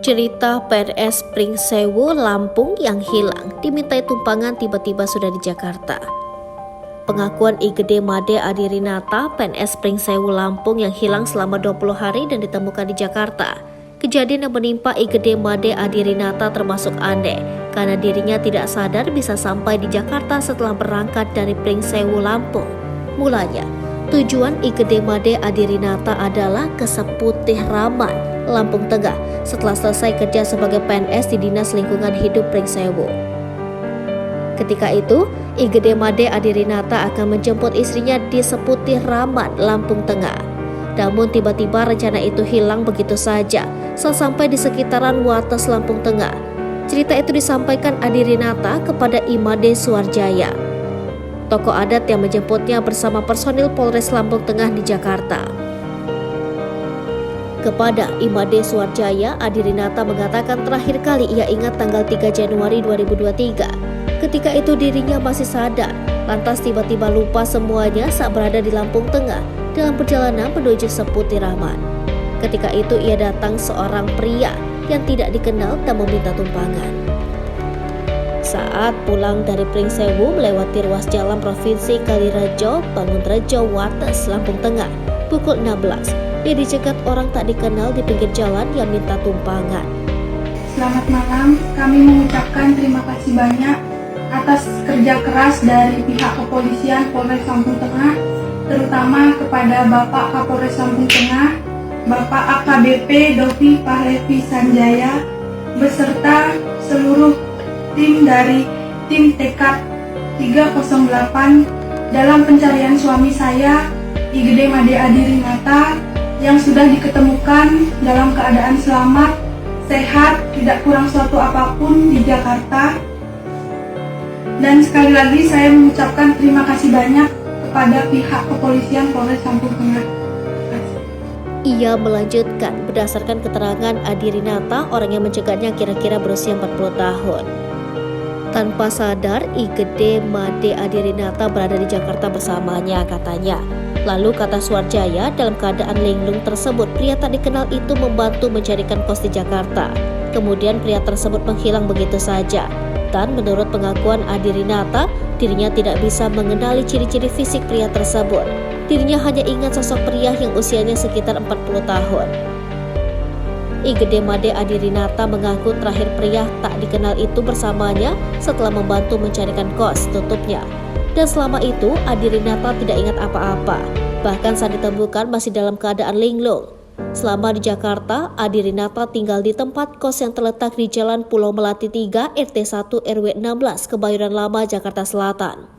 Cerita PNS Pringsewu, Lampung yang hilang dimintai tumpangan tiba-tiba sudah di Jakarta. Pengakuan Igede Made Adirinata, PNS Pringsewu, Lampung yang hilang selama 20 hari dan ditemukan di Jakarta. Kejadian yang menimpa Igede Made Adirinata termasuk aneh karena dirinya tidak sadar bisa sampai di Jakarta setelah berangkat dari Pringsewu, Lampung. Mulanya, tujuan Igede Made Adirinata adalah ke Seputih Raman, Lampung Tengah, setelah selesai kerja sebagai PNS di Dinas Lingkungan Hidup Pringsewu. Ketika itu, Igede Made Adirinata akan menjemput istrinya di Seputih Raman, Lampung Tengah. Namun tiba-tiba rencana itu hilang begitu saja saat sampai di sekitaran Wates, Lampung Tengah. Cerita itu disampaikan Adirinata kepada Imade Suarjaya, tokoh adat yang menjemputnya bersama personil Polres Lampung Tengah di Jakarta. Kepada Imade Suarjaya, Adirinata mengatakan terakhir kali ia ingat tanggal 3 Januari 2023. Ketika itu dirinya masih sadar, lantas tiba-tiba lupa semuanya saat berada di Lampung Tengah dalam perjalanan menuju Seputih Raman. Ketika itu ia datang seorang pria yang tidak dikenal dan meminta tumpangan. Saat pulang dari Pringsewu melewati ruas jalan Provinsi Kalirejo, Bangunrejo, Wates, Lampung Tengah, pukul 16, ia dicegat orang tak dikenal di pinggir jalan yang minta tumpangan. Selamat malam, kami mengucapkan terima kasih banyak atas kerja keras dari pihak kepolisian Polres Lampung Tengah, terutama kepada Bapak Kapolres Lampung Tengah, Bapak AKBP Dovi Pahlevi Sanjaya, beserta seluruh tim dari tim TK 308 dalam pencarian suami saya, Igede Made Adirinata, yang sudah diketemukan dalam keadaan selamat, sehat, tidak kurang suatu apapun di Jakarta. Dan sekali lagi saya mengucapkan terima kasih banyak kepada pihak kepolisian Polres Lampung Tengah. Ia melanjutkan, berdasarkan keterangan Adirinata, orang yang mencegatnya kira-kira berusia 40 tahun. Tanpa sadar, Igede Made Adirinata berada di Jakarta bersamanya, katanya. Lalu kata Suarjaya, dalam keadaan linglung tersebut, pria tak dikenal itu membantu mencarikan kos di Jakarta. Kemudian pria tersebut menghilang begitu saja. Dan menurut pengakuan Adirinata, dirinya tidak bisa mengenali ciri-ciri fisik pria tersebut. Dirinya hanya ingat sosok pria yang usianya sekitar 40 tahun. Igede Made Adirinata mengaku terakhir pria tak dikenal itu bersamanya setelah membantu mencarikan kos, tutupnya. Dan selama itu, Adirinata tidak ingat apa-apa. Bahkan saat ditemukan masih dalam keadaan linglung. Selama di Jakarta, Adirinata tinggal di tempat kos yang terletak di Jalan Pulau Melati 3, RT 1 RW 16, Kebayoran Lama, Jakarta Selatan.